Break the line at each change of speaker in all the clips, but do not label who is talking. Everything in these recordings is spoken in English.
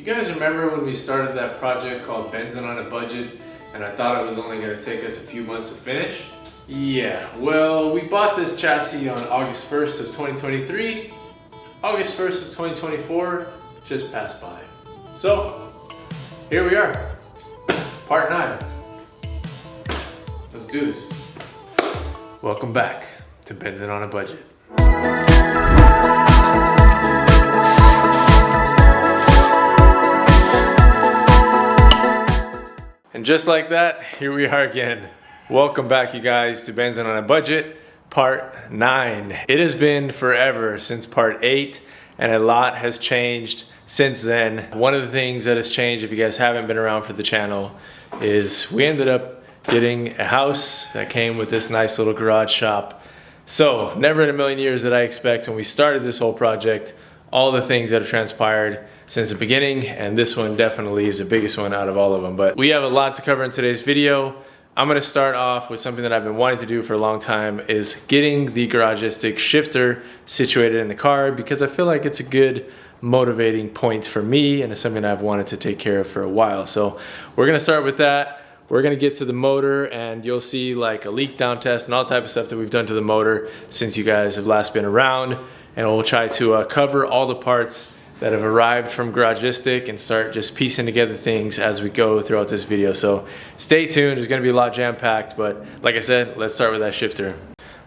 You guys remember when we started that project called Benz'n on a budget, and I thought it was only going to take us a few months to finish? Yeah, well, we bought this chassis on August 1st of 2023. August 1st of 2024 just passed by. So, here we are, part 9. Let's do this. Welcome back to Benz'n on a budget. And just like that, here we are again. Welcome back, you guys, to Benz'n on a budget, part 9. It has been forever since part 8, and a lot has changed since then. One of the things that has changed, if you guys haven't been around for the channel, is we ended up getting a house that came with this nice little garage shop. So, never in a million years did I expect when we started this whole project, all the things that have transpired since the beginning, and this one definitely is the biggest one out of all of them. But we have a lot to cover in today's video. I'm gonna start off with something that I've been wanting to do for a long time, is getting the Garagistic shifter situated in the car, because I feel like it's a good motivating point for me, and it's something I've wanted to take care of for a while. So we're gonna start with that. We're gonna get to the motor, and you'll see like a leak down test and all type of stuff that we've done to the motor since you guys have last been around. And we'll try to cover all the parts that have arrived from Garagistic and start just piecing together things as we go throughout this video. So stay tuned, there's gonna be a lot jam-packed, but like I said, let's start with that shifter.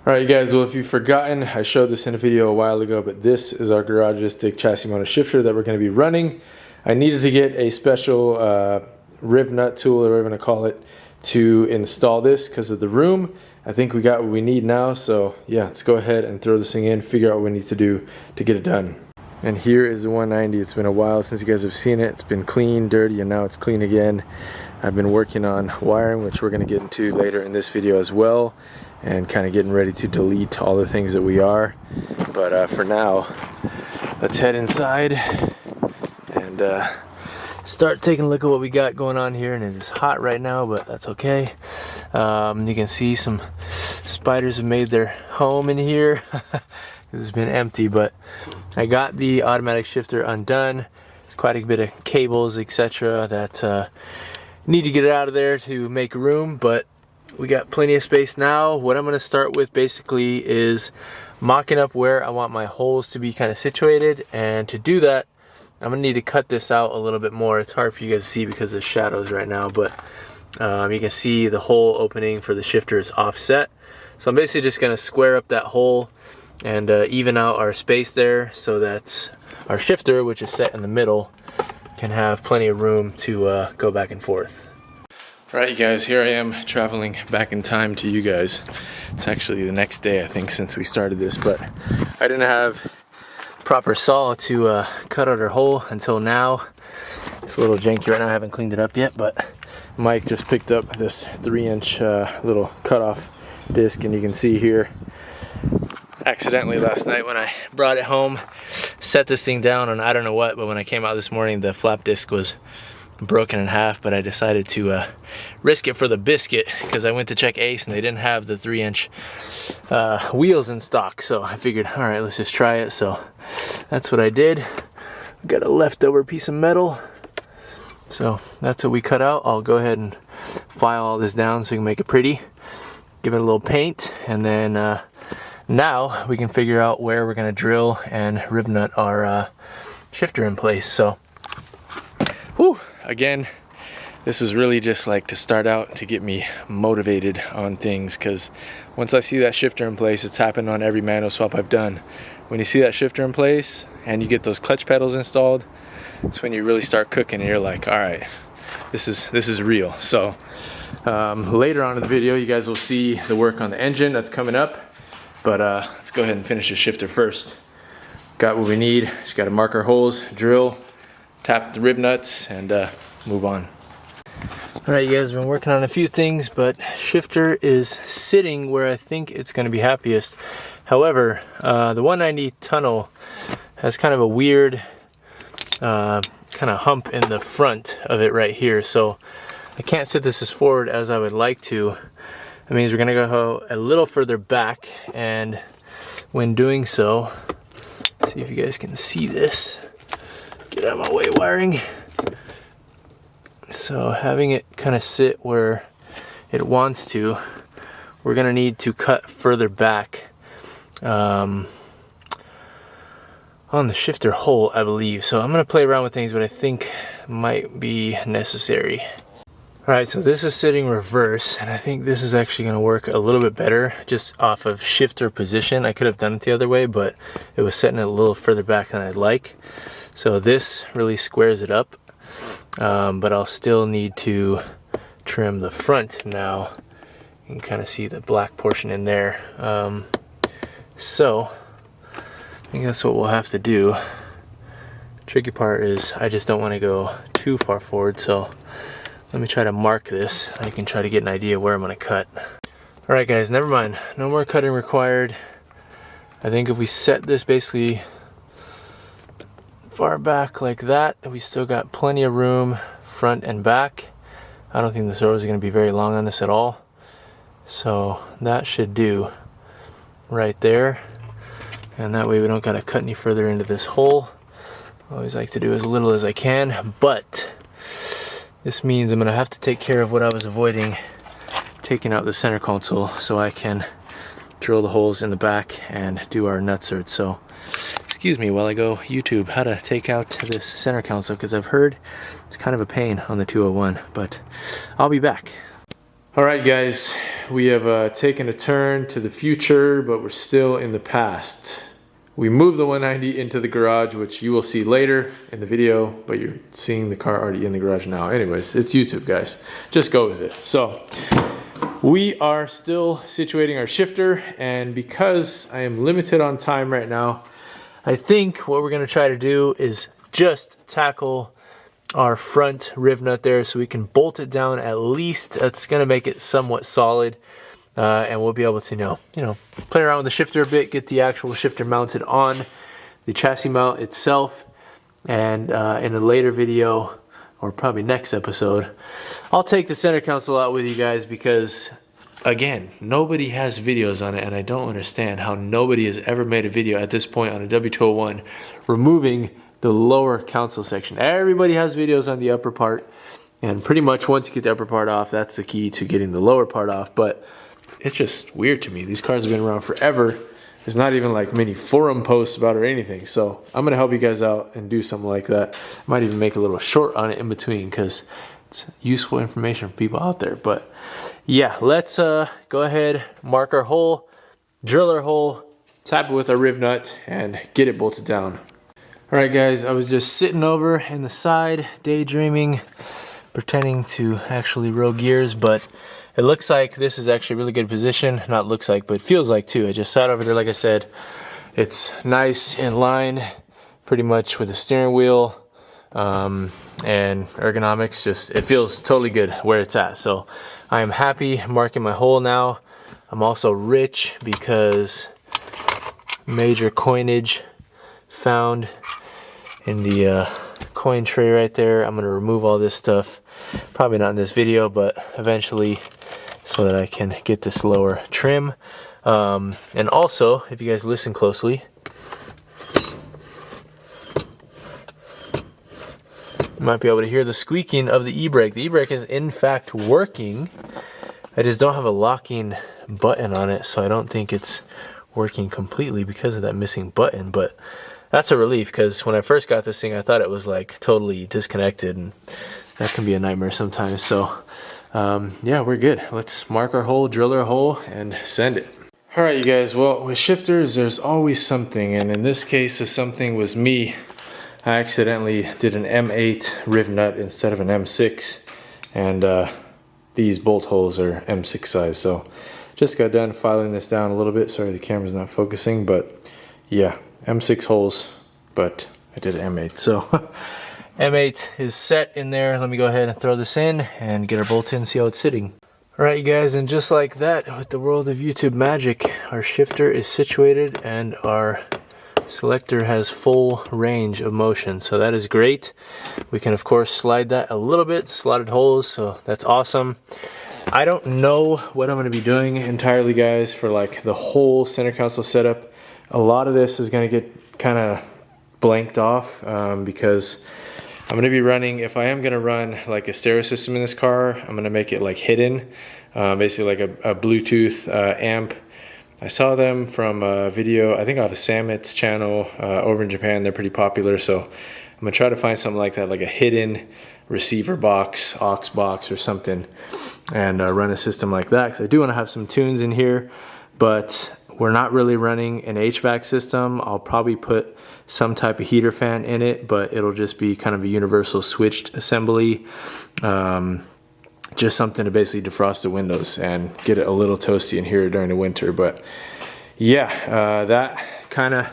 All right, you guys, well, if you've forgotten, I showed this in a video a while ago, but this is our Garagistic chassis mounted shifter that we're gonna be running. I needed to get a special rib nut tool, or whatever I'm gonna call it, to install this because of the room. I think we got what we need now, so yeah, let's go ahead and throw this thing in, figure out what we need to do to get it done. And here is the 190. It's been a while since you guys have seen it. It's been clean, dirty, and now it's clean again. I've been working on wiring, which we're gonna get into later in this video as well, and kind of getting ready to delete all the things that we are. But for now, let's head inside and start taking a look at what we got going on here. And it is hot right now, but that's okay. You can see some spiders have made their home in here. It's been empty, but I got the automatic shifter undone. It's quite a bit of cables, etc. that need to get it out of there to make room, but we got plenty of space now. What I'm going to start with basically is mocking up where I want my holes to be kind of situated, and to do that I'm going to need to cut this out a little bit more. It's hard for you guys to see because of shadows right now, but you can see the hole opening for the shifter is offset. So I'm basically just going to square up that hole and even out our space there, so that our shifter, which is set in the middle, can have plenty of room to go back and forth. All right, you guys, here I am traveling back in time to you guys. It's actually the next day, I think, since we started this, but I didn't have proper saw to cut out our hole until now. It's a little janky right now, I haven't cleaned it up yet, but Mike just picked up this 3-inch little cutoff disc, and you can see here, accidentally last night when I brought it home, set this thing down on I don't know what, but when I came out this morning the flap disc was broken in half. But I decided to risk it for the biscuit, because I went to check Ace and they didn't have the 3-inch wheels in stock, so I figured, all right, let's just try it. So that's what I did. Got a leftover piece of metal, so that's what we cut out. I'll go ahead and file all this down so we can make it pretty, give it a little paint, and then now we can figure out where we're going to drill and rib nut our shifter in place. So, whew, again, this is really just like to start out to get me motivated on things, because once I see that shifter in place, it's happened on every manual swap I've done. When you see that shifter in place and you get those clutch pedals installed, it's when you really start cooking and you're like, all right, this is real. So later on in the video, you guys will see the work on the engine that's coming up. But let's go ahead and finish the shifter first. Got what we need, just got to mark our holes, drill, tap the rib nuts, and move on. Alright, you guys, have been working on a few things, but shifter is sitting where I think it's going to be happiest. However, the 190 tunnel has kind of a weird kind of hump in the front of it right here, so I can't sit this as forward as I would like to. That means we're gonna go a little further back, and when doing so, see if you guys can see this. Get out of my way, wiring. So having it kind of sit where it wants to, we're gonna need to cut further back on the shifter hole, I believe. So I'm gonna play around with things, but I think might be necessary. All right, so this is sitting reverse, and I think this is actually gonna work a little bit better just off of shifter position. I could have done it the other way, but it was setting it a little further back than I'd like. So this really squares it up, but I'll still need to trim the front now. You can kind of see the black portion in there. So I think that's what we'll have to do. Tricky part is I just don't want to go too far forward, so let me try to mark this. I can try to get an idea where I'm going to cut. All right, guys, never mind. No more cutting required. I think if we set this basically far back like that, we still got plenty of room front and back. I don't think the rows are going to be very long on this at all. So that should do right there. And that way we don't got to cut any further into this hole. I always like to do as little as I can, but this means I'm going to have to take care of what I was avoiding, taking out the center console, so I can drill the holes in the back and do our nutsert. So excuse me while I go YouTube how to take out this center console, because I've heard it's kind of a pain on the 201, but I'll be back. All right, guys, we have taken a turn to the future, but we're still in the past. We moved the 190 into the garage, which you will see later in the video, but you're seeing the car already in the garage now. Anyways, it's YouTube, guys. Just go with it. So we are still situating our shifter, and because I am limited on time right now, I think what we're gonna try to do is just tackle our front riv nut there so we can bolt it down at least. That's gonna make it somewhat solid. And we'll be able to, you know, play around with the shifter a bit, get the actual shifter mounted on the chassis mount itself. And in a later video, or probably next episode, I'll take the center console out with you guys because, again, nobody has videos on it, and I don't understand how nobody has ever made a video at this point on a W201 removing the lower console section. Everybody has videos on the upper part, and pretty much once you get the upper part off, that's the key to getting the lower part off. But it's just weird to me. These cars have been around forever. There's not even like many forum posts about it or anything. So I'm gonna help you guys out and do something like that. I might even make a little short on it in between because it's useful information for people out there. But yeah, let's go ahead, mark our hole, drill our hole, tap it with our riv nut, and get it bolted down. All right, guys, I was just sitting over in the side, daydreaming, pretending to actually row gears, but it looks like this is actually a really good position. Not looks like, but it feels like too. I just sat over there, like I said. It's nice in line, pretty much with the steering wheel and ergonomics. Just, it feels totally good where it's at. So I am happy marking my hole now. I'm also rich because major coinage found in the coin tray right there. I'm gonna remove all this stuff. Probably not in this video, but eventually, so that I can get this lower trim. And also, if you guys listen closely, you might be able to hear the squeaking of the e-brake. The e-brake is in fact working. I just don't have a locking button on it, so I don't think it's working completely because of that missing button. But that's a relief, because when I first got this thing, I thought it was like totally disconnected, and that can be a nightmare sometimes. So yeah, we're good. Let's mark our hole, drill our hole, and send it. All right, you guys, well, with shifters, there's always something, and in this case, if something was me, I accidentally did an M8 riv nut instead of an M6, and these bolt holes are M6 size. So just got done filing this down a little bit. Sorry, the camera's not focusing, but yeah, M6 holes, but I did an M8. So M8 is set in there. Let me go ahead and throw this in and get our bolt in, see how it's sitting. All right, you guys, and just like that, with the world of YouTube magic, our shifter is situated and our selector has full range of motion. So that is great. We can, of course, slide that a little bit, slotted holes, so that's awesome. I don't know what I'm going to be doing entirely, guys, for like the whole center console setup. A lot of this is going to get kind of blanked off because I'm gonna be running, if I am gonna run like a stereo system in this car, I'm gonna make it like hidden, basically like a Bluetooth amp. I saw them from a video, I think off of Samet's channel over in Japan. They're pretty popular, so I'm gonna try to find something like that, like a hidden receiver box, aux box or something, and run a system like that, because I do want to have some tunes in here, but we're not really running an HVAC system. I'll probably put some type of heater fan in it, but it'll just be kind of a universal switched assembly, just something to basically defrost the windows and get it a little toasty in here during the winter. But yeah, that kind of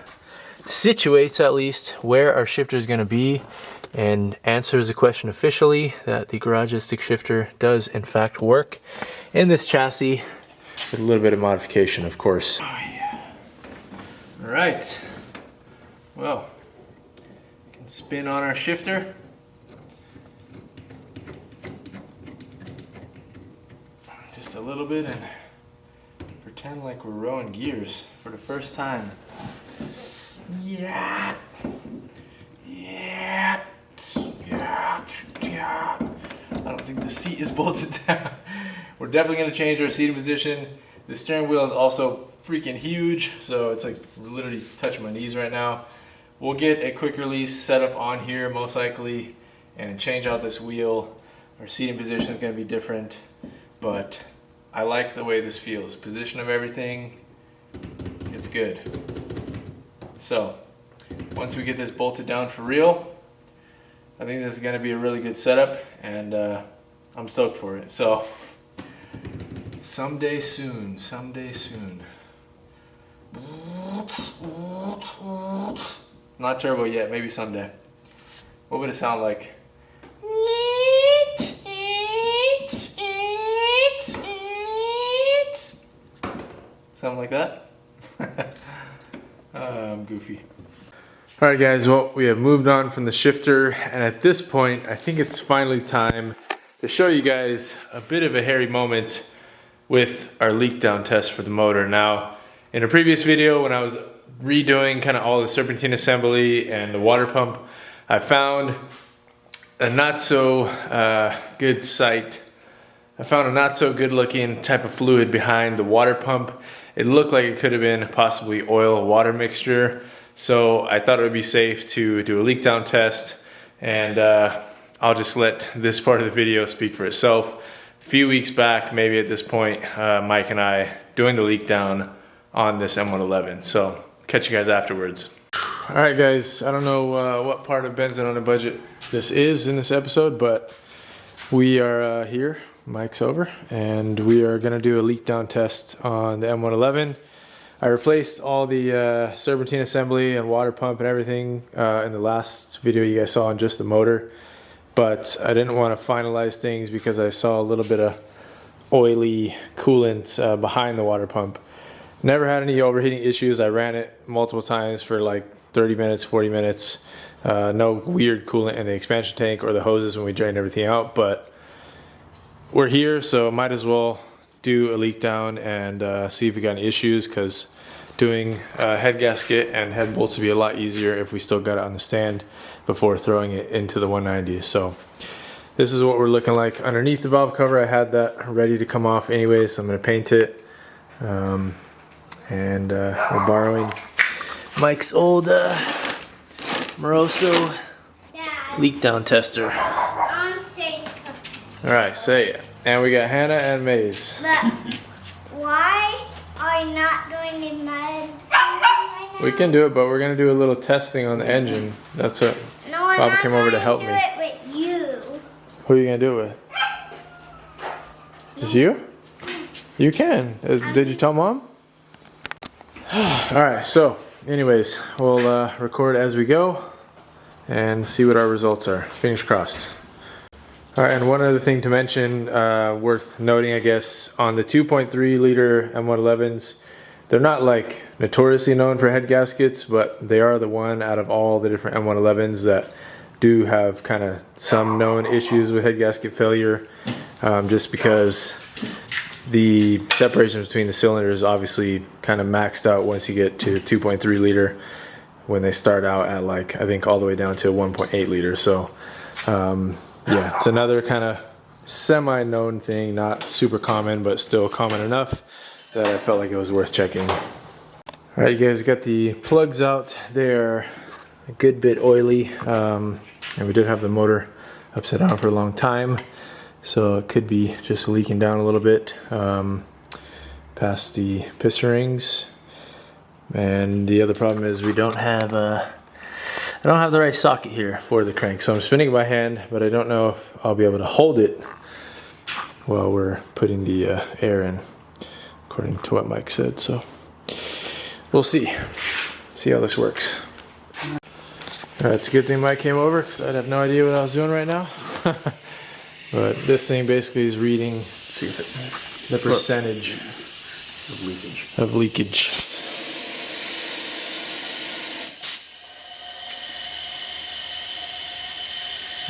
situates at least where our shifter is going to be, and answers the question officially that the Garagistic shifter does in fact work in this chassis, with a little bit of modification, of course. Oh, yeah. All right, well, we can spin on our shifter. Just a little bit and pretend like we're rowing gears for the first time. Yeah. Yeah. Yeah. Yeah. I don't think the seat is bolted down. We're definitely going to change our seating position. The steering wheel is also freaking huge, so it's like literally touching my knees right now. We'll get a quick release set up on here most likely and change out this wheel. Our seating position is going to be different, but I like the way this feels. Position of everything, it's good. So once we get this bolted down for real, I think this is going to be a really good setup, and I'm stoked for it. So someday soon, someday soon. Not turbo yet, maybe someday. What would it sound like? Something like that? I'm goofy. Alright guys, well, we have moved on from the shifter, and at this point I think it's finally time to show you guys a bit of a hairy moment with our leak down test for the motor. Now, in a previous video when I was redoing kind of all the serpentine assembly and the water pump, I found a not so good sight. I found a not so good looking type of fluid behind the water pump. It looked like it could have been possibly oil water mixture. So I thought it would be safe to do a leak down test, and I'll just let this part of the video speak for itself. A few weeks back, maybe at this point, Mike and I doing the leak down on this M111. So catch you guys afterwards. All right guys, I don't know what part of Benz'n on a Budget this is in this episode, but we are here. Mike's over, and we are gonna do a leak down test on the M111. I replaced all the serpentine assembly and water pump and everything in the last video you guys saw on just the motor, but I didn't want to finalize things because I saw a little bit of oily coolant behind the water pump. Never had any overheating issues. I ran it multiple times for like 30 minutes, 40 minutes. No weird coolant in the expansion tank or the hoses when we drained everything out, but we're here, so might as well do a leak down and see if we got any issues, because doing head gasket and head bolts would be a lot easier if we still got it on the stand before throwing it into the 190. So this is what we're looking like underneath the valve cover. I had that ready to come off anyway, so I'm going to paint it. And we're borrowing Mike's old Moroso leak down tester. Alright, say it. And we got Hannah and Maze.
But why are you not doing the mud right now?
We can do it, but we're going to do a little testing on the engine. That's what Bob came over to help me.
I'm not going to do it with you.
Who are you going to do it with? Just you? You can. Did you tell Mom? Alright, so anyways, we'll record as we go and see what our results are. Fingers crossed. Alright, and one other thing to mention, worth noting I guess, on the 2.3 liter M111s, they're not like notoriously known for head gaskets, but they are the one out of all the different M111s that do have kind of some known issues with head gasket failure, just because the separation between the cylinders obviously kind of maxed out once you get to 2.3 liter when they start out at like, I think all the way down to 1.8 liter. So Yeah, it's another kind of semi-known thing, not super common, but still common enough that I felt like it was worth checking. All right, you guys got the plugs out. They're a good bit oily, and we did have the motor upside down for a long time, so it could be just leaking down a little bit past the piston rings. And the other problem is we don't have I don't have the right socket here for the crank, so I'm spinning it by hand, but I don't know if I'll be able to hold it while we're putting the air in, according to what Mike said. So we'll see how this works. All right, it's a good thing Mike came over because I'd have no idea what I was doing right now. But this thing basically is reading the percentage of leakage.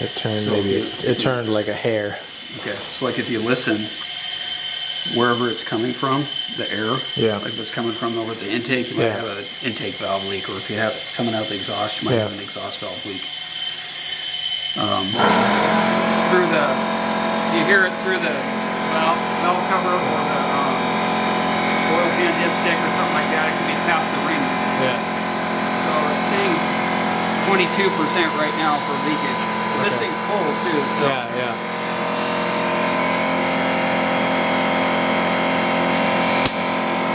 It turned like a hair.
Okay, so like if you listen, wherever it's coming from, the air, like if it's coming from over the intake, you might have an intake valve leak, or if you have it coming out the exhaust, you might have an exhaust valve leak. You hear it through the valve cover or the oil pan dipstick or something like that. It can be past the rings.
Yeah.
So it's saying 22% right now for leakage. This thing's cold too, so.
Yeah.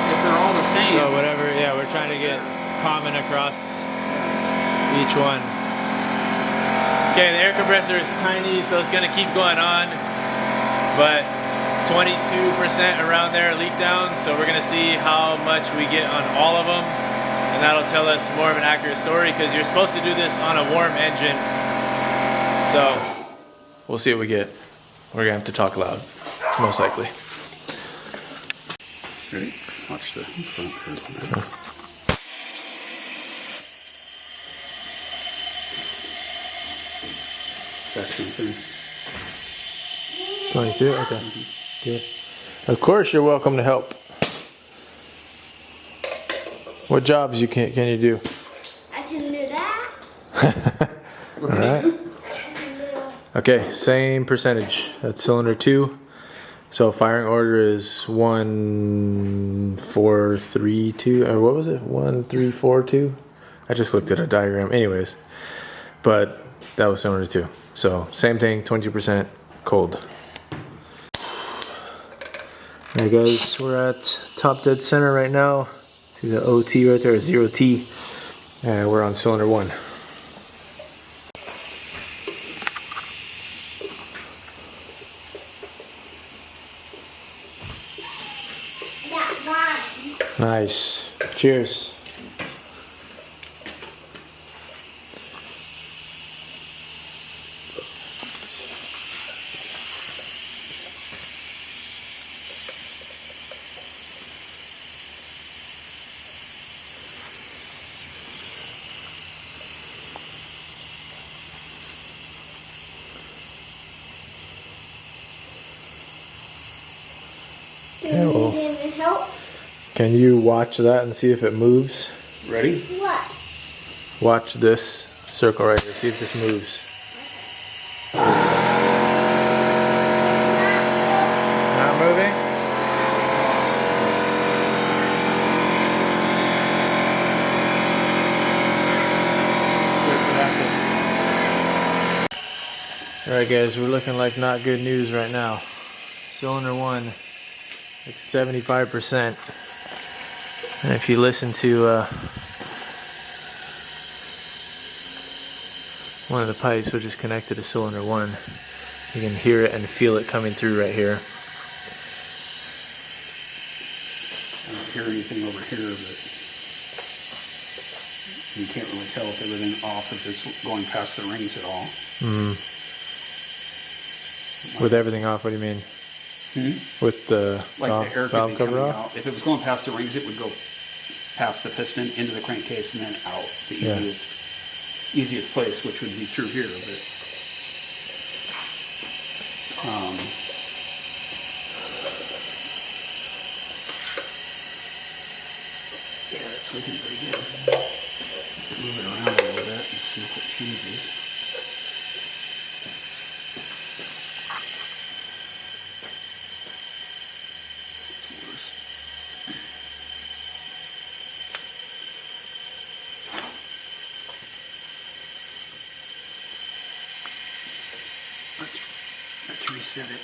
If they're all the same.
So whatever, we're trying to get common across each one. Okay, the air compressor is tiny, so it's gonna keep going on, but 22% around there leak down, so we're gonna see how much we get on all of them, and that'll tell us more of an accurate story, because you're supposed to do this on a warm engine. So we'll see what we get. We're gonna have to talk loud, most likely.
Ready? Watch the front here. Section
22? Okay. Good. Of course you're welcome to help. What jobs can you do?
I can do that.
Alright. Okay, same percentage. That's cylinder 2. So firing order is 1432, or what was it? 1342? I just looked at a diagram. Anyways, but that was cylinder 2. So same thing, 22% cold. Alright guys, we're at top dead center right now. See the OT right there, 0T. And we're on cylinder 1. Nice. Cheers. Okay, well, can you watch that and see if it moves?
Ready?
What?
Watch this circle right here. See if this moves. Not moving? Alright guys, we're looking like not good news right now. Cylinder 1, like 75%. And if you listen to one of the pipes, which is connected to cylinder 1, you can hear it and feel it coming through right here.
I don't hear anything over here, but you can't really tell if everything's off, if it's going past the rings at all.
With everything off, what do you mean? With the
Like the air could
valve
be
cover
coming
off?
out. If it was going past the rings, it would go past the piston, into the crankcase, and then out. The easiest place, which would be through here. But yeah, it's looking pretty good. Move it around a little bit and see if it changes. Let's reset it.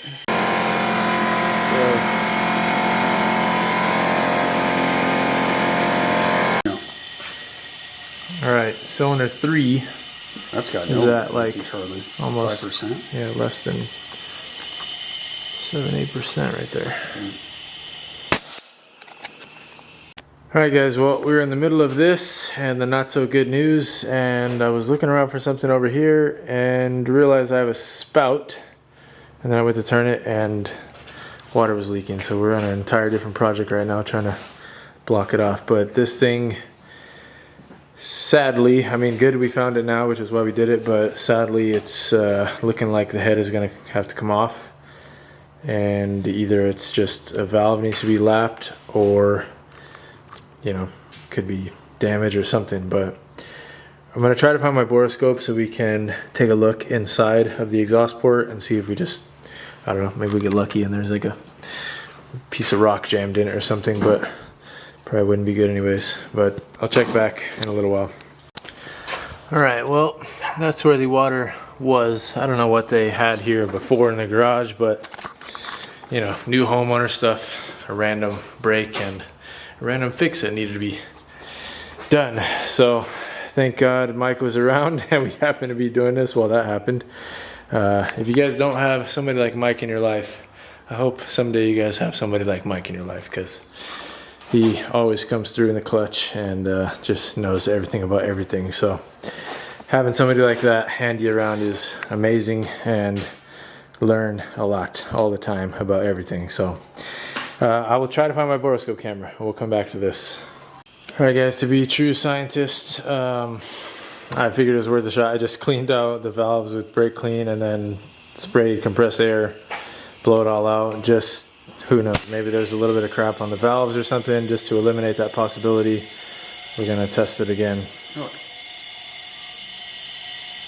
All right, cylinder 3.
That's got
Is
no
that like
almost
almost
5%?
Yeah, less than 7-8% right there. All right, guys. Well, we were in the middle of this and the not so good news, and I was looking around for something over here and realized I have a spout. And then I went to turn it, and water was leaking. So we're on an entire different project right now, trying to block it off. But this thing, sadly, I mean, good we found it now, which is why we did it, but sadly it's looking like the head is gonna have to come off, and either it's just a valve needs to be lapped, or you know, could be damage or something. But I'm gonna try to find my borescope so we can take a look inside of the exhaust port and see if we just, I don't know, maybe we get lucky and there's like a piece of rock jammed in it or something, but probably wouldn't be good anyways. But I'll check back in a little while. All right, well, that's where the water was. I don't know what they had here before in the garage, but you know, new homeowner stuff, a random break and a random fix that needed to be done. So thank God Mike was around and we happened to be doing this while that happened. If you guys don't have somebody like Mike in your life, I hope someday you guys have somebody like Mike in your life, because he always comes through in the clutch and just knows everything about everything. So having somebody like that handy around is amazing, and learn a lot all the time about everything. So I will try to find my borescope camera. We'll come back to this. All right, guys, to be true scientists, I figured it was worth a shot. I just cleaned out the valves with brake clean and then sprayed compressed air, blow it all out. Just, who knows, maybe there's a little bit of crap on the valves or something. Just to eliminate that possibility, we're gonna test it again.
Look.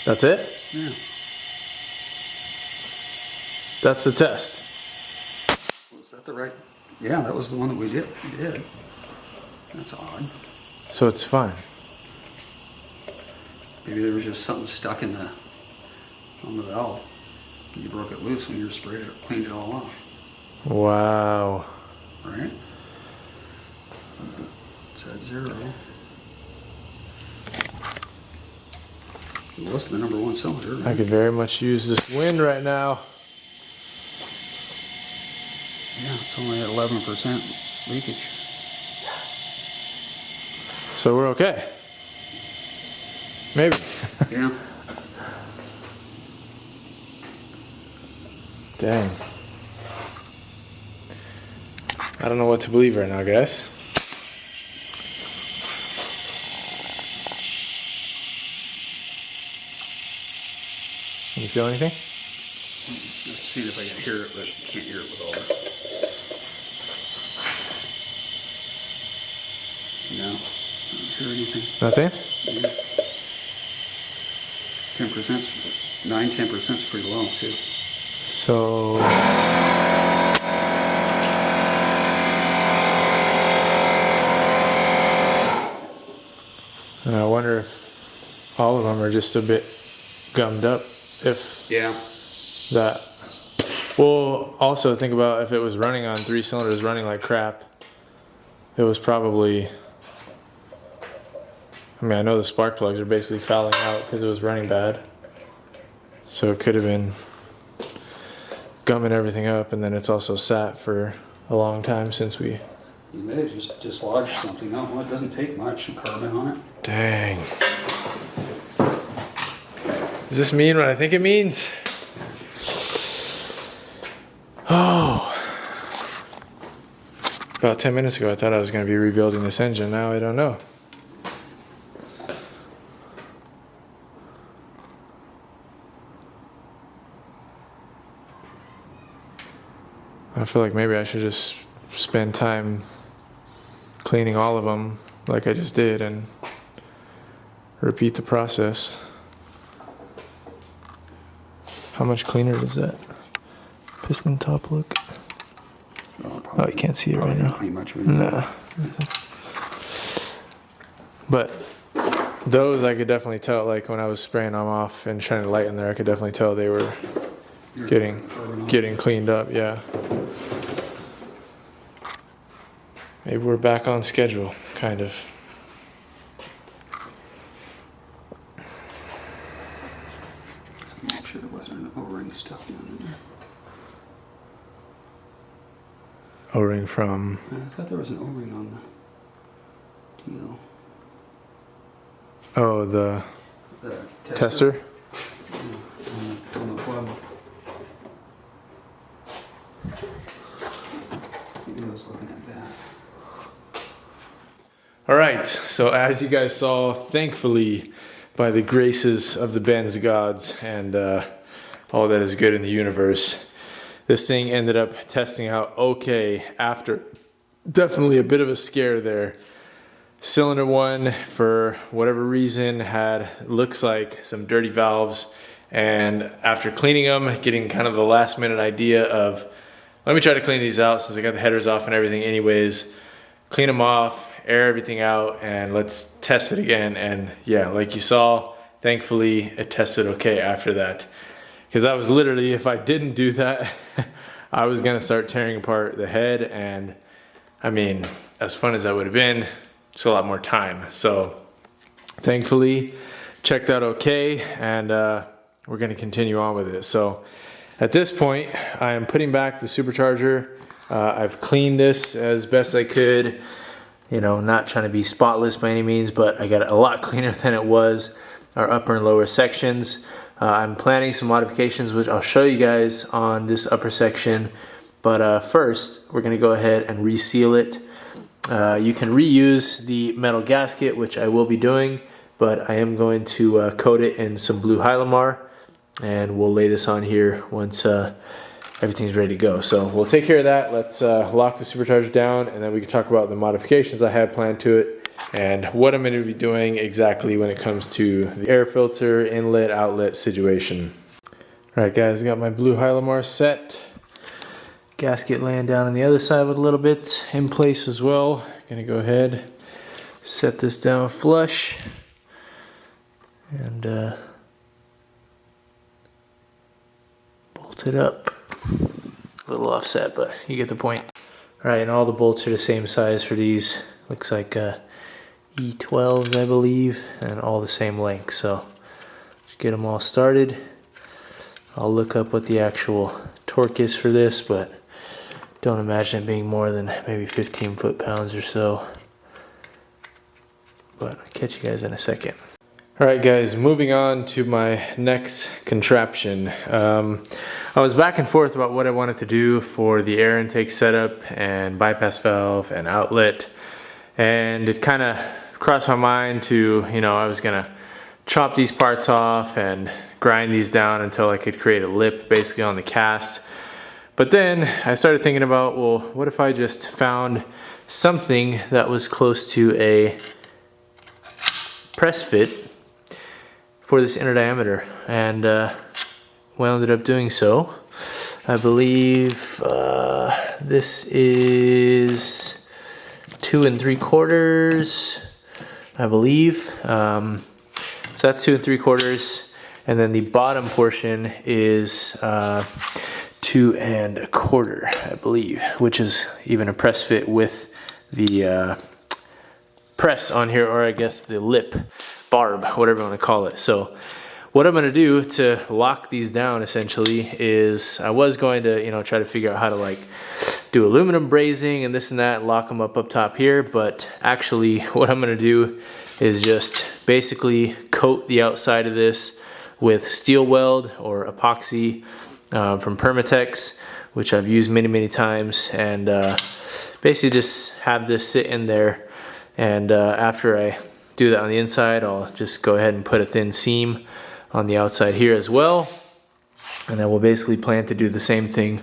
That's it?
Yeah.
That's the test.
Was that the right? Yeah, that was the one that we did. That's odd.
So it's fine.
Maybe there was just something stuck in the on the valve. You broke it loose when you sprayed it, cleaned it all off.
Wow.
Right? It's at 0. What's the number 1 cylinder? Right?
I could very much use this wind right now.
Yeah, it's only at 11% leakage.
So we're okay. Maybe.
Yeah.
Dang. I don't know what to believe right now, guys. Can you feel anything?
Let's see if I can hear it, but can't hear it with all that. No, I don't hear anything.
Nothing?
Yeah. 10%, 9–10% is pretty low too.
So and I wonder if all of them are just a bit gummed up. If that, well, also think about if it was running on 3 cylinders running like crap, it was probably, I mean, I know the spark plugs are basically fouling out because it was running bad. So it could have been gumming everything up, and then it's also sat for a long time since we...
You may have just dislodged something. Oh, well, it doesn't take much. Some carbon on it.
Dang. Does this mean what I think it means? Oh. About 10 minutes ago I thought I was going to be rebuilding this engine. Now I don't know. I feel like maybe I should just spend time cleaning all of them like I just did and repeat the process. How much cleaner does that piston top look? Oh, you can't see it right now. No. But those I could definitely tell, like when I was spraying them off and trying to lighten there, I could definitely tell they were getting cleaned up, yeah. Maybe we're back on schedule, kind of.
Make sure there wasn't an O-ring stuck down in there.
O-ring from?
I thought there was an O-ring on the deal.
Oh, the tester?
Yeah, on the plug. Maybe I was looking at that.
All right, so as you guys saw, thankfully, by the graces of the Benz gods and all that is good in the universe, this thing ended up testing out okay after definitely a bit of a scare there. Cylinder 1, for whatever reason, looks like some dirty valves, and after cleaning them, getting kind of the last minute idea of, let me try to clean these out since I got the headers off and everything anyways, clean them off, air everything out, and let's test it again. And yeah, like you saw, thankfully it tested okay after that. Because I was literally, if I didn't do that, I was gonna start tearing apart the head, and I mean, as fun as that would have been, it's a lot more time. So thankfully checked out okay, and we're gonna continue on with it. So at this point, I am putting back the supercharger. I've cleaned this as best I could. You know, not trying to be spotless by any means, but I got it a lot cleaner than it was, our upper and lower sections. I'm planning some modifications, which I'll show you guys on this upper section. But first, we're gonna go ahead and reseal it. You can reuse the metal gasket, which I will be doing, but I am going to coat it in some blue Hylamar, and we'll lay this on here once everything's ready to go. So we'll take care of that. Let's lock the supercharger down, and then we can talk about the modifications I have planned to it and what I'm going to be doing exactly when it comes to the air filter inlet outlet situation. All right guys, I got my blue Hylamar set. Gasket laying down on the other side with a little bit in place as well. Gonna go ahead, set this down flush, and bolt it up. A little offset, but you get the point. All right, and all the bolts are the same size for these. Looks like E12s, I believe, and all the same length. So just get them all started. I'll look up what the actual torque is for this, but don't imagine it being more than maybe 15 foot-pounds or so. But I'll catch you guys in a second. All right guys, moving on to my next contraption. I was back and forth about what I wanted to do for the air intake setup and bypass valve and outlet, and it kind of crossed my mind to, you know, I was gonna chop these parts off and grind these down until I could create a lip basically on the cast. But then I started thinking about, well, what if I just found something that was close to a press fit for this inner diameter, and we ended up doing so. I believe this is 2 3/4, I believe. So that's 2 3/4, and then the bottom portion is 2 1/4, I believe, which is even a press fit with the press on here, or I guess the lip, barb, whatever you want to call it. So what I'm going to do to lock these down essentially is, I was going to, you know, try to figure out how to like do aluminum brazing and this and that, lock them up top here, but actually what I'm going to do is just basically coat the outside of this with steel weld or epoxy from Permatex, which I've used many times, and basically just have this sit in there, and after I do that on the inside, I'll just go ahead and put a thin seam on the outside here as well, and then we'll basically plan to do the same thing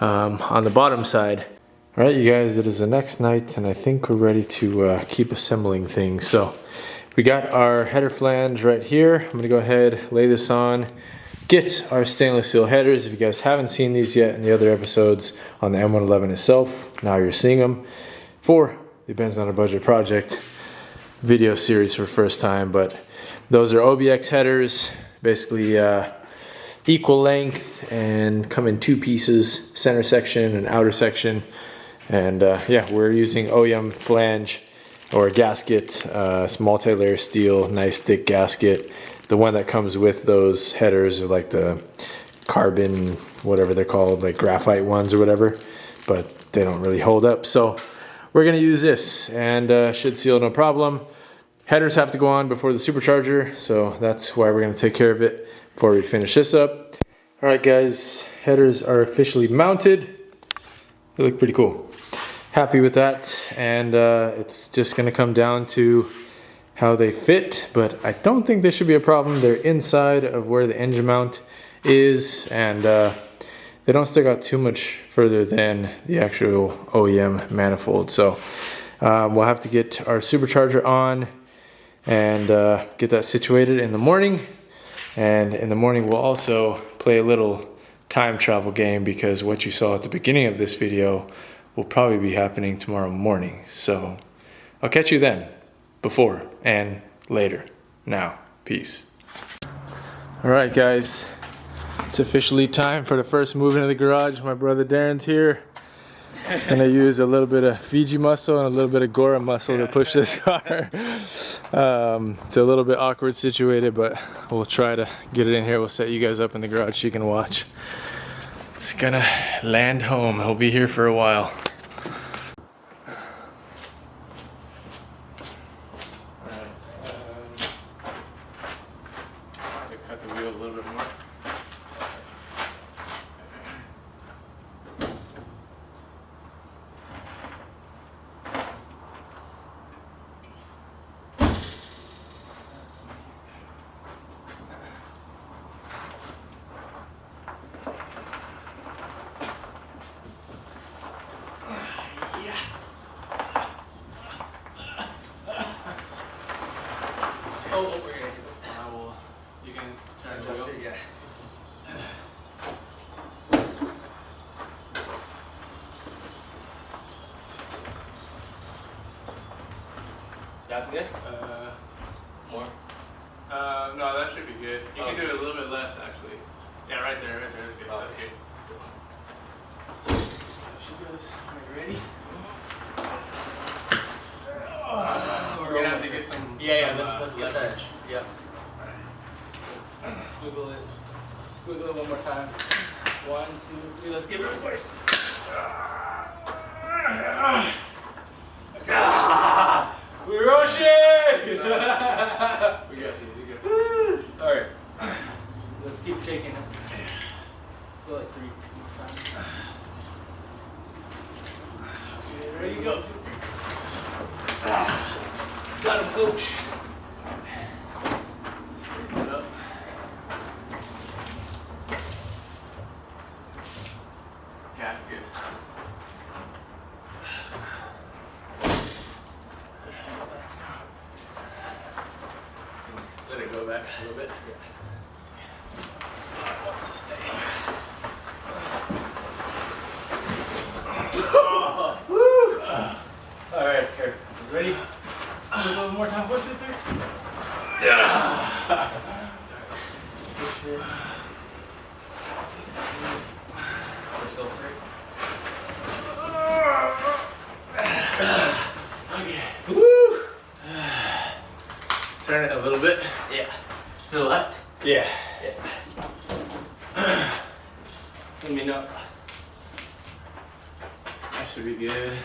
on the bottom side. All right, you guys, it is the next night, and I think we're ready to keep assembling things. So we got our header flange right here. I'm gonna go ahead, lay this on, get our stainless steel headers. If you guys haven't seen these yet in the other episodes on the M111 itself, now you're seeing them for the Benz'n on a Budget project video series for the first time. But those are OBX headers, basically equal length and come in 2 pieces, center section and outer section. And yeah, we're using OEM flange or gasket. It's multi-layer steel, nice thick gasket. The one that comes with those headers are like the carbon, whatever they're called, like graphite ones or whatever, but they don't really hold up. So we're gonna use this and should seal no problem. Headers have to go on before the supercharger, so that's why we're gonna take care of it before we finish this up. All right guys, headers are officially mounted. They look pretty cool. Happy with that, and it's just gonna come down to how they fit, but I don't think there should be a problem. They're inside of where the engine mount is, and they don't stick out too much further than the actual OEM manifold. So we'll have to get our supercharger on and get that situated in the morning. And in the morning we'll also play a little time travel game, because what you saw at the beginning of this video will probably be happening tomorrow morning. So I'll catch you then, before and later. Now, peace. All right guys, it's officially time for the first move into the garage. My brother Darren's here. Gonna use a little bit of Fiji muscle and a little bit of Gora muscle to push this car. It's a little bit awkward situated, but we'll try to get it in here. We'll set you guys up in the garage so you can watch. It's gonna land home. He'll be here for a while. Cut the wheel a little bit more. Oh, we're gonna do it. You can turn the wheel. Yeah. That's good? More? No, that should be good. You can do it a little bit less, actually. Yeah, right there, that's good. That's good. Are you ready? We're gonna have to get some. Yeah, let's get that. Yep. Alright. Squiggle it. Squiggle it one more time. 1, 2, 3. Let's get ready for it. We're rushing! We got these. Alright. Let's keep shaking it. Let's go like 3 times. Okay, ready to go. 2, 3. Got him, coach. Straighten it up. Yeah, that's good. Let it go back a little bit. Yeah. Wants to stay. All right, here. Ready? Let's do it a little more time. 1, 2, 3. Let's go for it. Okay. Woo! Turn it a little bit. Yeah. To the left? Yeah. Yeah. Let me know. That should be good.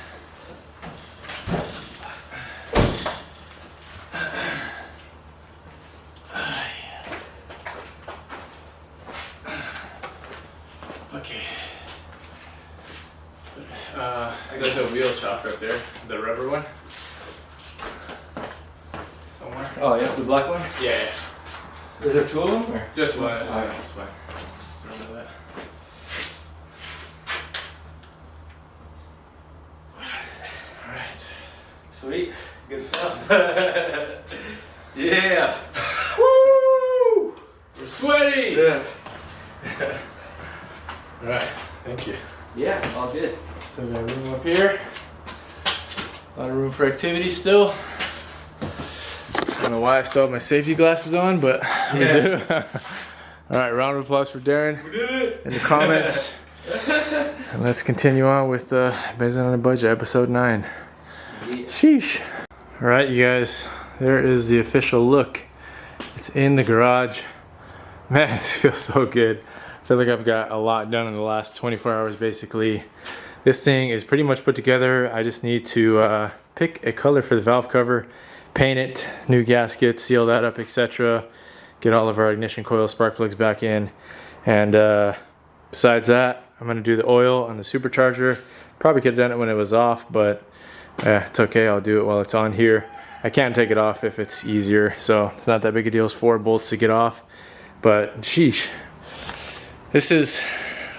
Okay. I got the wheel chock right there, the rubber one. Somewhere.
Oh yeah, the black one?
Yeah.
Is there 2 of them? Or?
Just one.
Oh, yeah.
Just one. Remember that. Alright.
Sweet. Good stuff.
Yeah. Woo! We're sweaty!
Yeah.
Alright, thank you.
Yeah, all good.
Still got room up here. A lot of room for activity still. I don't know why I still have my safety glasses on, but we do. All right, round of applause for Darren.
We did it!
In the comments. And let's continue on with Benz'n on a Budget, episode 9. Sheesh. All right, you guys, there is the official look. It's in the garage. Man, this feels so good. I feel like I've got a lot done in the last 24 hours, basically. This thing is pretty much put together. I just need to pick a color for the valve cover, paint it, new gasket, seal that up, etc. Get all of our ignition coil spark plugs back in. And besides that, I'm gonna do the oil on the supercharger. Probably could have done it when it was off, but it's okay, I'll do it while it's on here. I can take it off if it's easier, so it's not that big a deal. It's 4 bolts to get off, but sheesh. This is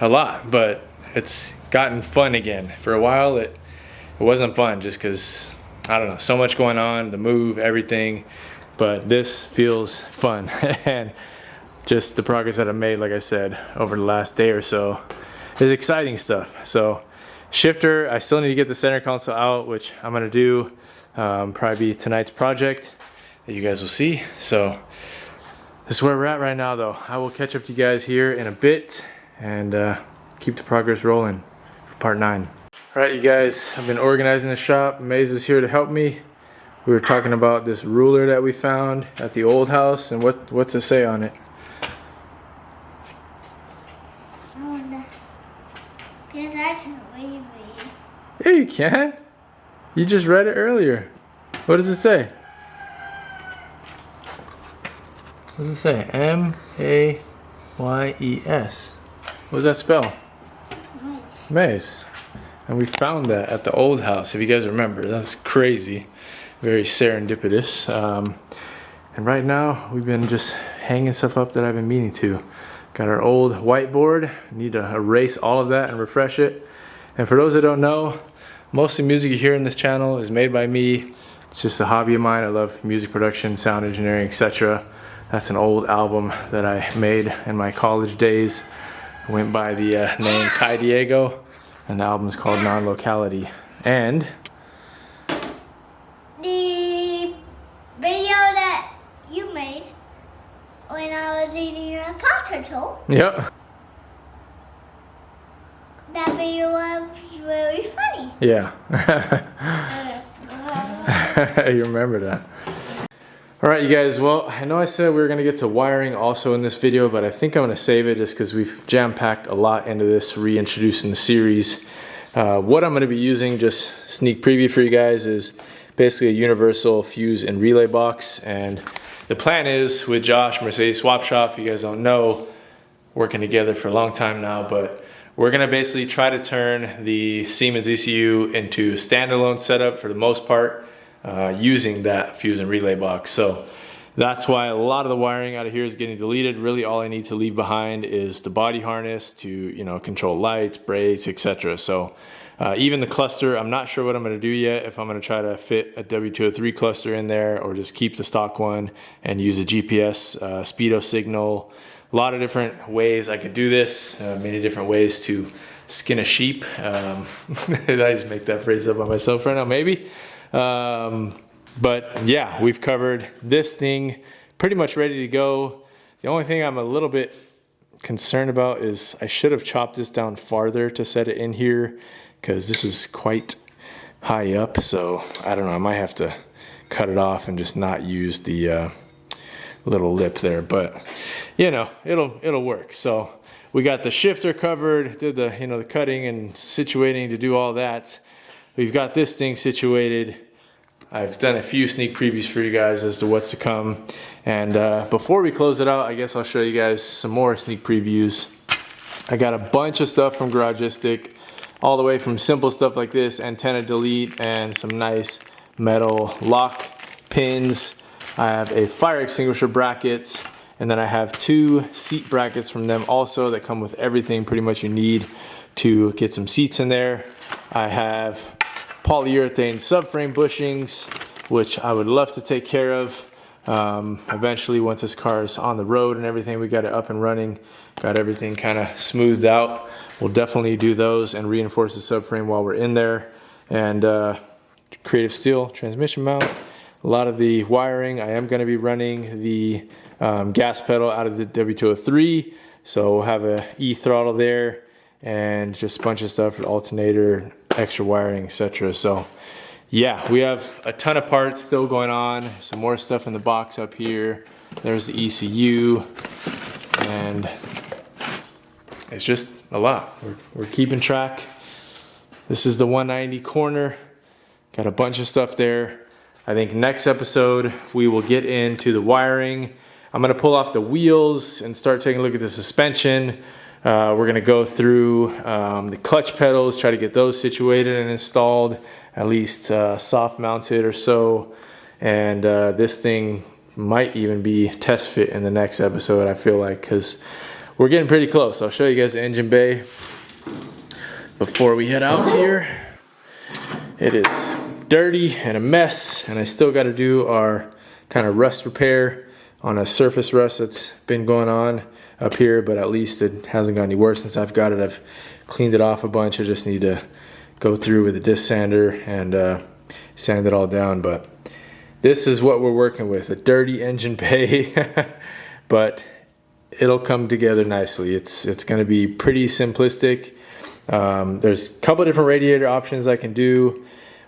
a lot, but it's gotten fun again. For a while, it wasn't fun just because, I don't know, so much going on, the move, everything, but this feels fun. And just the progress that I've made, like I said, over the last day or so is exciting stuff. So shifter, I still need to get the center console out, which I'm gonna do. Probably be tonight's project that you guys will see. So this is where we're at right now, though. I will catch up to you guys here in a bit and keep the progress rolling for part 9. All right, you guys, I've been organizing the shop. Maze is here to help me. We were talking about this ruler that we found at the old house, and what's it say on it?
Because I can read.
Yeah, you can. You just read it earlier. What does it say? What does it say? M-A-Y-E-S. What does that spell? Maze. And we found that at the old house, if you guys remember. That's crazy. Very serendipitous. And right now, we've been just hanging stuff up that I've been meaning to. Got our old whiteboard. Need to erase all of that and refresh it. And for those that don't know, most of the music you hear in this channel is made by me. It's just a hobby of mine. I love music production, sound engineering, etc. That's an old album that I made in my college days. I went by the name Kai Diego, and the album's called Non-Locality. And
The video that you made when I was eating a Paw Patrol,
yep.
that video was really funny.
Yeah. You remember that. All right, you guys, well, I know I said we were gonna get to wiring also in this video, but I think I'm gonna save it just because we've jam-packed a lot into this reintroducing the series. What I'm gonna be using, just sneak preview for you guys, is basically a universal fuse and relay box. And the plan is with Josh, Mercedes Swap Shop, you guys don't know, working together for a long time now, but we're gonna basically try to turn the Siemens ECU into a standalone setup for the most part, using that fuse and relay box. So that's why a lot of the wiring out of here is getting deleted. Really all I need to leave behind is the body harness to, you know, control lights, brakes, etc. So even the cluster, I'm not sure what I'm gonna do yet, if I'm gonna try to fit a W203 cluster in there or just keep the stock one and use a GPS speedo signal. A lot of different ways I could do this, many different ways to skin a sheep. Did I just make that phrase up by myself right now? Maybe. But yeah, we've covered this thing pretty much ready to go. The only thing I'm a little bit concerned about is I should have chopped this down farther to set it in here because this is quite high up. So I don't know, I might have to cut it off and just not use the little lip there, but you know, it'll work. So we got the shifter covered, did the, you know, the cutting and situating to do all that. We've got this thing situated. I've done a few sneak previews for you guys as to what's to come. And before we close it out, I guess I'll show you guys some more sneak previews. I got a bunch of stuff from Garagistic, all the way from simple stuff like this, antenna delete, and some nice metal lock pins. I have a fire extinguisher bracket, and then I have 2 seat brackets from them also that come with everything pretty much you need to get some seats in there. I have polyurethane subframe bushings, which I would love to take care of. Eventually, once this car is on the road and everything, we got it up and running, got everything kind of smoothed out. We'll definitely do those and reinforce the subframe while we're in there. And Creative Steel transmission mount. A lot of the wiring, I am going to be running the gas pedal out of the W203. So we'll have a E throttle there and just a bunch of stuff for the alternator, extra wiring, etc. So yeah, we have a ton of parts still going on. Some more stuff in the box up here. There's the ECU, and it's just a lot. We're keeping track. This is the 190 corner. Got a bunch of stuff there. I think next episode we will get into the wiring. I'm gonna pull off the wheels and start taking a look at the suspension. We're gonna go through the clutch pedals, try to get those situated and installed, at least soft mounted or so. And this thing might even be test fit in the next episode, I feel like, because we're getting pretty close. I'll show you guys the engine bay before we head out here. It is dirty and a mess, and I still got to do our kind of rust repair on a surface rust that's been going on up here, but at least it hasn't got any worse since I've got it. I've cleaned it off a bunch. I just need to go through with a disc sander and sand it all down. But this is what we're working with, a dirty engine bay, but it'll come together nicely. It's going to be pretty simplistic. There's a couple of different radiator options I can do.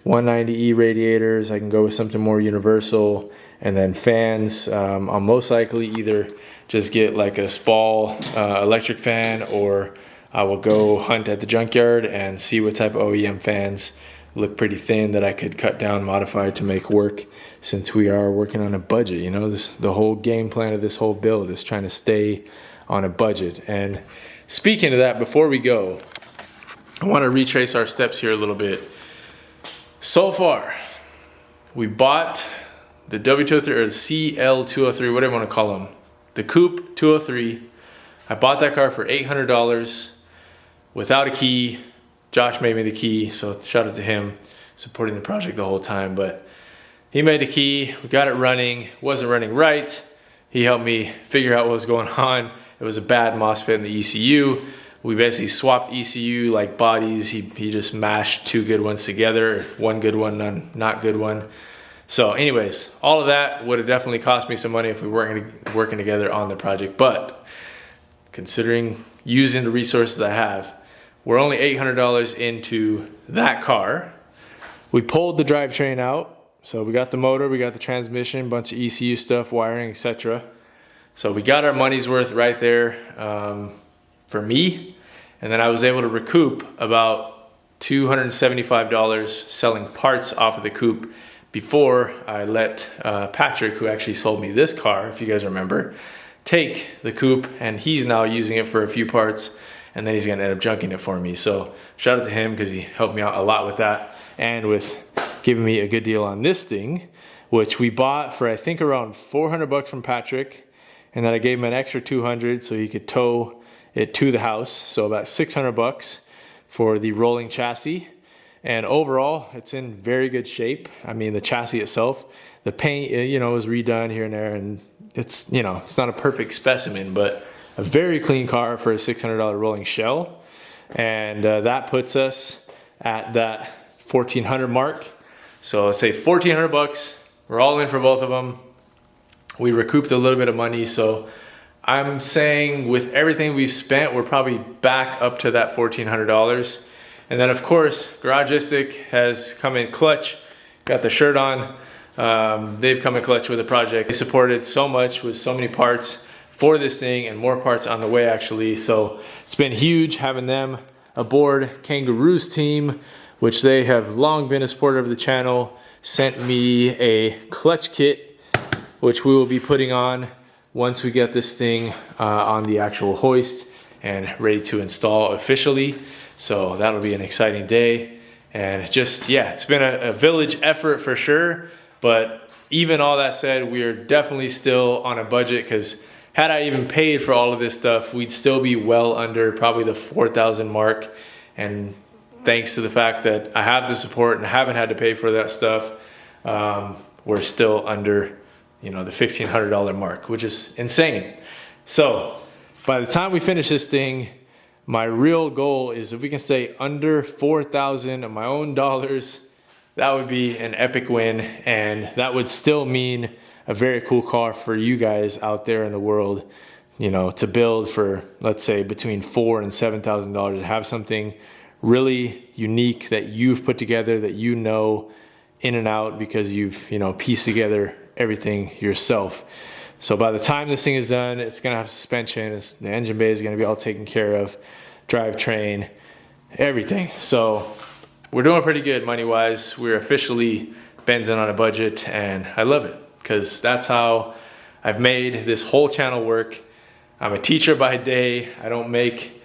190E radiators, I can go with something more universal, and then fans. I'll most likely either just get like a Spall electric fan, or I will go hunt at the junkyard and see what type of OEM fans look pretty thin that I could cut down, modify to make work, since we are working on a budget. You know, the whole game plan of this whole build is trying to stay on a budget. And speaking of that, before we go, I want to retrace our steps here a little bit. So far, we bought the W203 or the CL203, whatever you want to call them, the Coupe 203. I bought that car for $800 without a key. Josh made me the key, so shout out to him, supporting the project the whole time. But he made the key, we got it running, wasn't running right. He helped me figure out what was going on. It was a bad MOSFET in the ECU. We basically swapped ECU like bodies. He just mashed two good ones together, one good one, not good one. So anyways, all of that would have definitely cost me some money if we weren't working together on the project. But considering using the resources I have, we're only $800 into that car. We pulled the drivetrain out. So we got the motor, we got the transmission, bunch of ECU stuff, wiring, etc. So we got our money's worth right there for me. And then I was able to recoup about $275 selling parts off of the Coupe before I let Patrick, who actually sold me this car, if you guys remember, take the Coupe, and he's now using it for a few parts, and then he's gonna end up junking it for me. So shout out to him, because he helped me out a lot with that and with giving me a good deal on this thing, which we bought for I think around $400 from Patrick, and then I gave him an extra $200 so he could tow it to the house. So about $600 for the rolling chassis. And overall, it's in very good shape. I mean, the chassis itself, the paint, you know, was redone here and there, and it's, you know, it's not a perfect specimen, but a very clean car for a $600 rolling shell. And that puts us at that $1,400 mark. So let's say $1,400. We're all in for both of them. We recouped a little bit of money, so I'm saying with everything we've spent, we're probably back up to that $1,400. And then of course, Garagistic has come in clutch, got the shirt on. They've come in clutch with the project. They supported so much with so many parts for this thing, and more parts on the way actually. So it's been huge having them aboard. Kangaroo's team, which they have long been a supporter of the channel, sent me a clutch kit, which we will be putting on once we get this thing on the actual hoist and ready to install officially. So that'll be an exciting day. And just, yeah, it's been a village effort for sure. But even all that said, we are definitely still on a budget, because had I even paid for all of this stuff, we'd still be well under probably the 4,000 mark. And thanks to the fact that I have the support and haven't had to pay for that stuff, we're still under, you know, the $1,500 mark, which is insane. So by the time we finish this thing, my real goal is if we can stay under 4,000 of my own dollars, that would be an epic win. And that would still mean a very cool car for you guys out there in the world, you know, to build for, let's say, between $4,000 and $7,000, to have something really unique that you've put together, that you know in and out because you've, you know, pieced together everything yourself. So by the time this thing is done, it's gonna have suspension, the engine bay is gonna be all taken care of, drivetrain, everything. So we're doing pretty good money-wise. We're officially Benz'n on a budget, and I love it because that's how I've made this whole channel work. I'm a teacher by day. I don't make,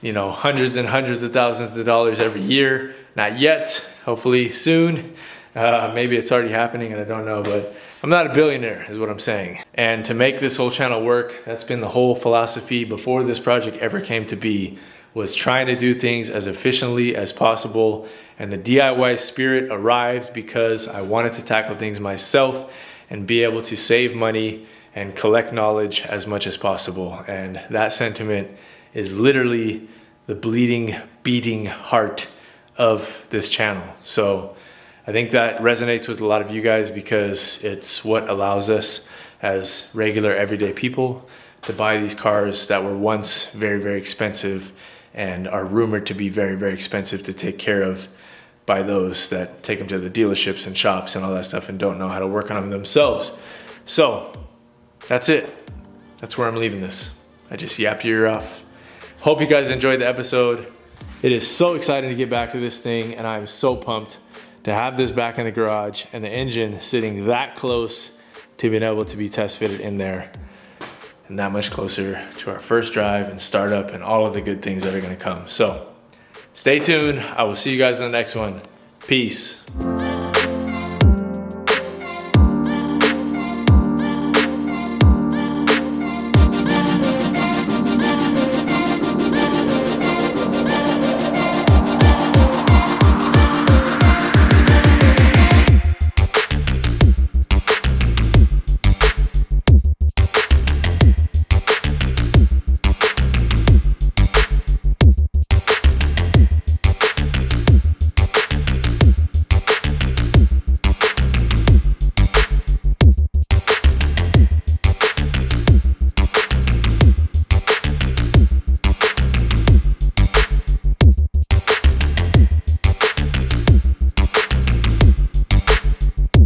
you know, hundreds and hundreds of thousands of dollars every year. Not yet, hopefully soon. Maybe it's already happening and I don't know, but I'm not a billionaire is what I'm saying. And to make this whole channel work, that's been the whole philosophy before this project ever came to be, was trying to do things as efficiently as possible. And the DIY spirit arrived because I wanted to tackle things myself and be able to save money and collect knowledge as much as possible. And that sentiment is literally the bleeding, beating heart of this channel. So I think that resonates with a lot of you guys because it's what allows us as regular everyday people to buy these cars that were once very, very expensive and are rumored to be very, very expensive to take care of by those that take them to the dealerships and shops and all that stuff and don't know how to work on them themselves. So that's it. That's where I'm leaving this. I just yapped your ear off. Hope you guys enjoyed the episode. It is so exciting to get back to this thing, and I'm so pumped to have this back in the garage and the engine sitting that close to being able to be test fitted in there, and that much closer to our first drive and startup and all of the good things that are gonna come. So stay tuned. I will see you guys in the next one. Peace.